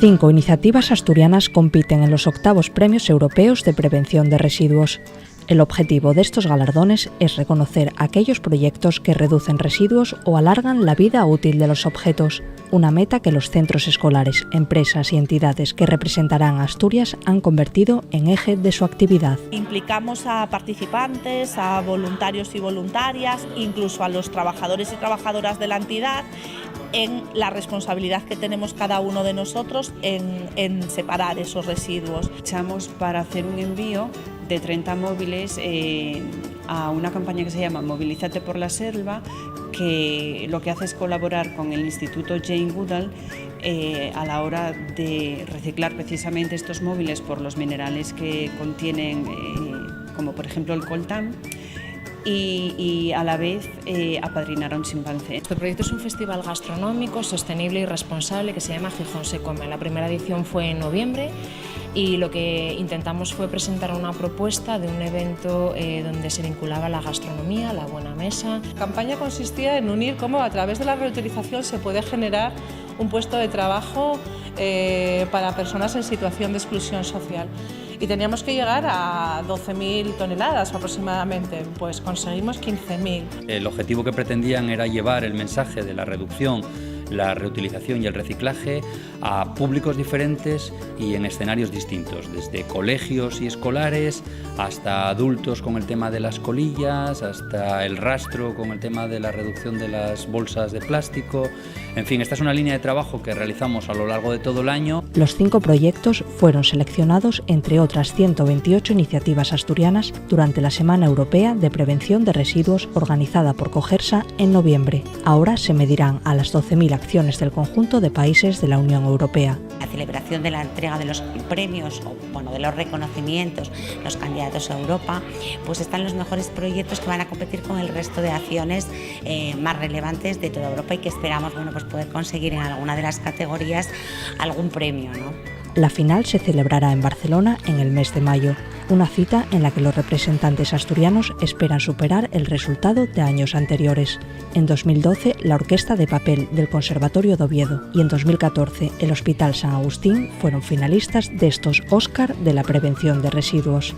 5 iniciativas asturianas compiten en los 8º Premios Europeos de Prevención de Residuos. El objetivo de estos galardones es reconocer aquellos proyectos que reducen residuos o alargan la vida útil de los objetos, una meta que los centros escolares, empresas y entidades que representarán a Asturias han convertido en eje de su actividad. Implicamos a participantes, a voluntarios y voluntarias, incluso a los trabajadores y trabajadoras de la entidad, en la responsabilidad que tenemos cada uno de nosotros en separar esos residuos. Echamos para hacer un envío de 30 móviles a una campaña que se llama Movilízate por la Selva, que lo que hace es colaborar con el Instituto Jane Goodall a la hora de reciclar precisamente estos móviles por los minerales que contienen, como por ejemplo el coltán, y a la vez apadrinar a un chimpancé. Este proyecto es un festival gastronómico, sostenible y responsable que se llama Gijón se come. La primera edición fue en noviembre y lo que intentamos fue presentar una propuesta de un evento donde se vinculaba la gastronomía, la buena mesa. La campaña consistía en unir cómo a través de la reutilización se puede generar un puesto de trabajo para personas en situación de exclusión social. Y teníamos que llegar a 12.000 toneladas aproximadamente, pues conseguimos 15.000. El objetivo que pretendían era llevar el mensaje de la reducción, la reutilización y el reciclaje a públicos diferentes y en escenarios distintos, desde colegios y escolares hasta adultos con el tema de las colillas, hasta el rastro con el tema de la reducción de las bolsas de plástico. En fin, esta es una línea de trabajo que realizamos a lo largo de todo el año. Los 5 proyectos fueron seleccionados entre otras 128 iniciativas asturianas durante la Semana Europea de Prevención de Residuos organizada por Cogersa en noviembre. Ahora se medirán a las 12.000 acciones del conjunto de países de la Unión Europea. La celebración de la entrega de los premios, de los reconocimientos, los candidatos a Europa, pues están los mejores proyectos que van a competir con el resto de acciones más relevantes de toda Europa y que esperamos poder conseguir en alguna de las categorías algún premio, ¿no? La final se celebrará en Barcelona en el mes de mayo, una cita en la que los representantes asturianos esperan superar el resultado de años anteriores. En 2012, la Orquesta de Papel del Conservatorio de Oviedo y en 2014 el Hospital San Agustín fueron finalistas de estos Óscar de la prevención de residuos.